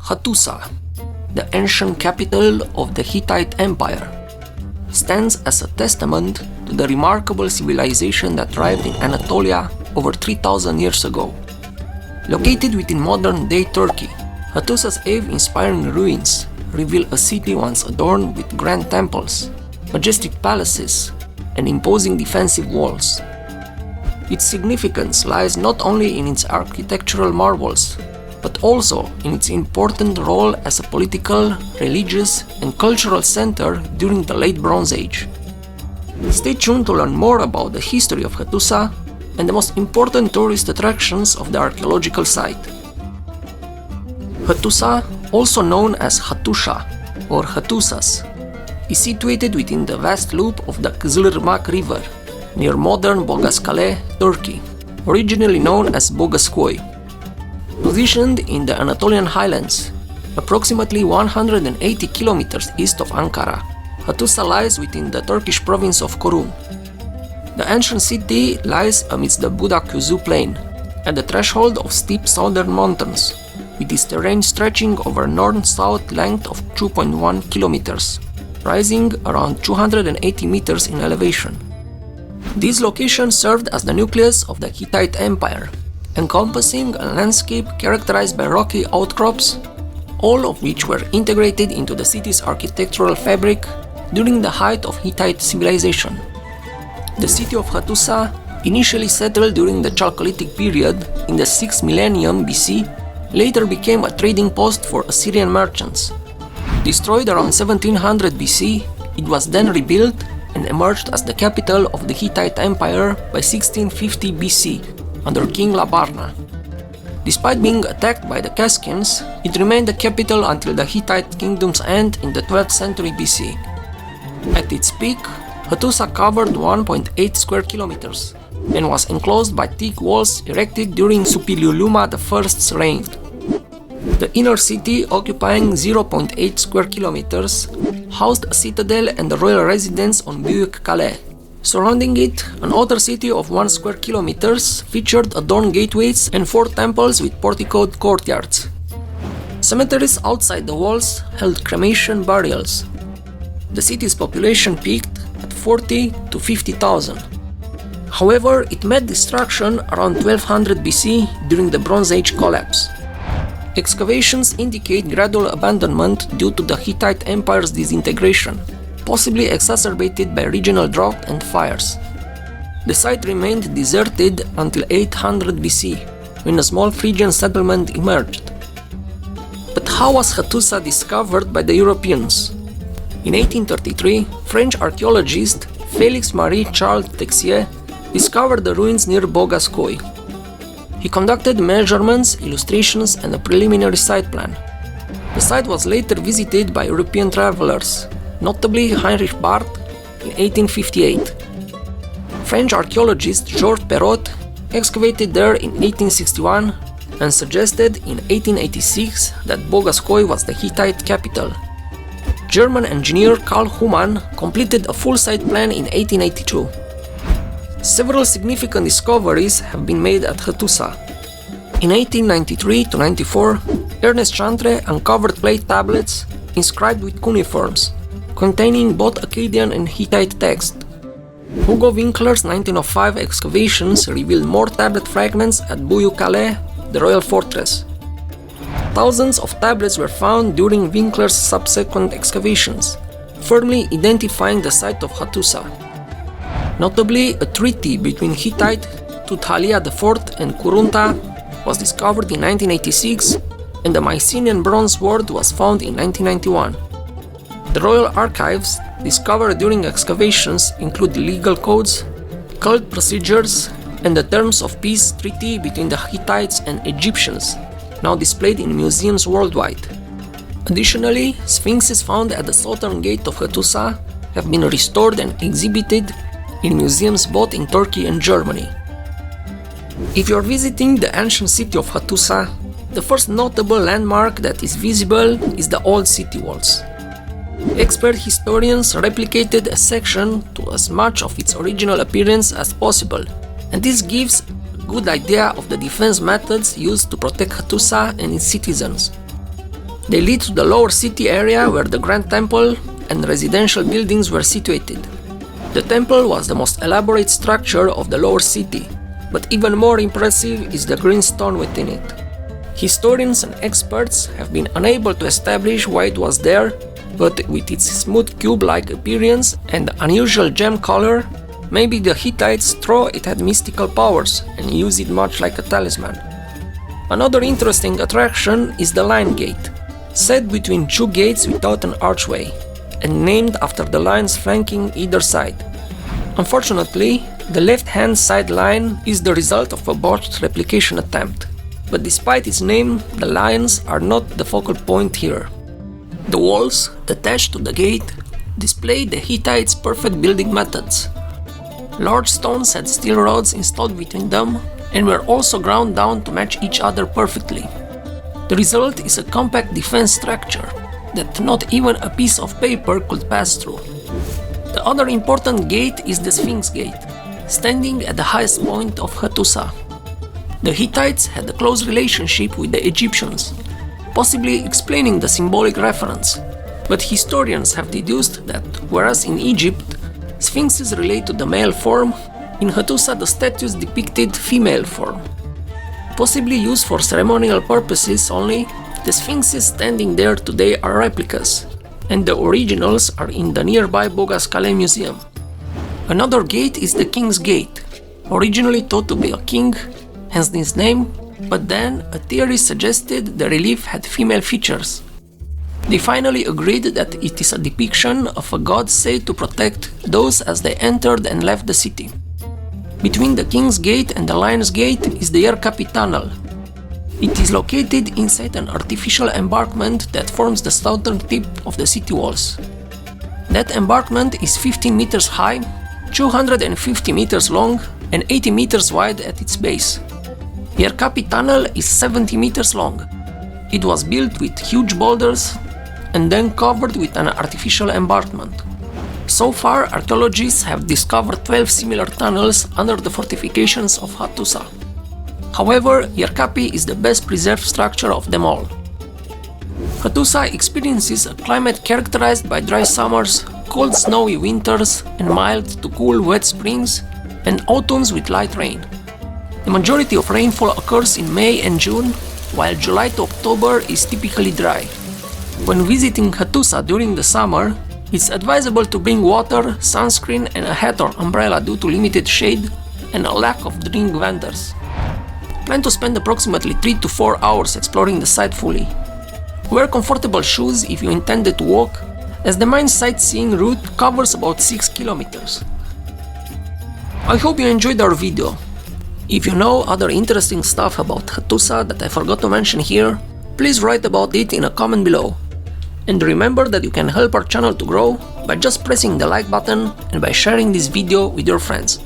Hattusa, the ancient capital of the Hittite Empire, stands as a testament to the remarkable civilization that thrived in Anatolia over 3,000 years ago. Located within modern-day Turkey, Hattusa's awe-inspiring ruins reveal a city once adorned with grand temples, majestic palaces, and imposing defensive walls. Its significance lies not only in its architectural marvels, but also in its important role as a political, religious, and cultural center during the Late Bronze Age. Stay tuned to learn more about the history of Hattusa and the most important tourist attractions of the archaeological site. Hattusa, also known as Ḥattuša or Hattusas, is situated within the vast loop of the Kızılırmak River, near modern Boğazkale, Turkey, originally known as Boghazköy. Positioned in the Anatolian highlands, approximately 180 kilometers east of Ankara, Hattusa lies within the Turkish province of Çorum. The ancient city lies amidst the Boghazköy plain, at the threshold of steep southern mountains, with its terrain stretching over a north-south length of 2.1 kilometers, rising around 280 meters in elevation. This location served as the nucleus of the Hittite Empire, encompassing a landscape characterized by rocky outcrops, all of which were integrated into the city's architectural fabric during the height of Hittite civilization. The city of Hattusa, initially settled during the Chalcolithic period in the 6th millennium BC, later became a trading post for Assyrian merchants. Destroyed around 1700 BC, it was then rebuilt and emerged as the capital of the Hittite Empire by 1650 BC under King Labarna. Despite being attacked by the Kaskians, it remained the capital until the Hittite kingdom's end in the 12th century BC. At its peak, Hattusa covered 1.8 square kilometers and was enclosed by thick walls erected during Suppiluliuma I's reign. The inner city, occupying 0.8 square kilometers, housed a citadel and a royal residence on Boğazkale. Surrounding it, an outer city of 1 square kilometers featured adorned gateways and 4 temples with porticoed courtyards. Cemeteries outside the walls held cremation burials. The city's population peaked at 40 to 50,000. However, it met destruction around 1200 BC during the Bronze Age collapse. Excavations indicate gradual abandonment due to the Hittite Empire's disintegration, possibly exacerbated by regional drought and fires. The site remained deserted until 800 BC, when a small Phrygian settlement emerged. But how was Hattusa discovered by the Europeans? In 1833, French archaeologist Félix-Marie Charles Texier discovered the ruins near Boghazköy. He conducted measurements, illustrations, and a preliminary site plan. The site was later visited by European travelers, notably Heinrich Barth in 1858. French archaeologist Georges Perrot excavated there in 1861 and suggested in 1886 that Boghazköy was the Hittite capital. German engineer Karl Humann completed a full site plan in 1882. Several significant discoveries have been made at Hattusa. In 1893-94, Ernest Chantre uncovered clay tablets inscribed with cuneiforms, containing both Akkadian and Hittite text. Hugo Winkler's 1905 excavations revealed more tablet fragments at Boğazkale, the royal fortress. Thousands of tablets were found during Winkler's subsequent excavations, firmly identifying the site of Hattusa. Notably, a treaty between Hittite Tudhaliya IV and Kurunta was discovered in 1986, and the Mycenaean bronze sword was found in 1991. The royal archives discovered during excavations include legal codes, cult procedures, and the terms of peace treaty between the Hittites and Egyptians, now displayed in museums worldwide. Additionally, sphinxes found at the southern gate of Hattusa have been restored and exhibited in museums both in Turkey and Germany. If you are visiting the ancient city of Hattusa, the first notable landmark that is visible is the old city walls. Expert historians replicated a section to as much of its original appearance as possible, and this gives a good idea of the defense methods used to protect Hattusa and its citizens. They lead to the lower city area where the Grand Temple and residential buildings were situated. The temple was the most elaborate structure of the lower city, but even more impressive is the green stone within it. Historians and experts have been unable to establish why it was there, but with its smooth cube-like appearance and unusual gem color, maybe the Hittites thought it had mystical powers and used it much like a talisman. Another interesting attraction is the Lion Gate, set between two gates without an archway, and named after the lions flanking either side. Unfortunately, the left-hand side line is the result of a botched replication attempt, but despite its name, the lions are not the focal point here. The walls, attached to the gate, display the Hittites' perfect building methods. Large stones had steel rods installed between them and were also ground down to match each other perfectly. The result is a compact defense structure that not even a piece of paper could pass through. The other important gate is the Sphinx Gate, standing at the highest point of Hattusa. The Hittites had a close relationship with the Egyptians, possibly explaining the symbolic reference, but historians have deduced that whereas in Egypt sphinxes relate to the male form, in Hattusa the statues depicted female form. Possibly used for ceremonial purposes only, the sphinxes standing there today are replicas, and the originals are in the nearby Boğazkale museum. Another gate is the King's Gate, originally thought to be a king, hence this name, but then a theory suggested the relief had female features. They finally agreed that it is a depiction of a god said to protect those as they entered and left the city. Between the King's Gate and the Lion's Gate is the Yerkapı Tunnel. It is located inside an artificial embankment that forms the southern tip of the city walls. That embankment is 15 meters high, 250 meters long and 80 meters wide at its base. Yerkapı Tunnel is 70 meters long. It was built with huge boulders and then covered with an artificial embankment. So far, archaeologists have discovered 12 similar tunnels under the fortifications of Hattusa. However, Yerkapı is the best preserved structure of them all. Hattusa experiences a climate characterized by dry summers, cold snowy winters, and mild to cool wet springs, and autumns with light rain. The majority of rainfall occurs in May and June, while July to October is typically dry. When visiting Hattusa during the summer, it's advisable to bring water, sunscreen and a hat or umbrella due to limited shade and a lack of drink vendors. Plan to spend approximately 3 to 4 hours exploring the site fully. Wear comfortable shoes if you intended to walk, as the main sightseeing route covers about 6 kilometers. I hope you enjoyed our video. If you know other interesting stuff about Hattusa that I forgot to mention here, please write about it in a comment below. And remember that you can help our channel to grow by just pressing the like button and by sharing this video with your friends.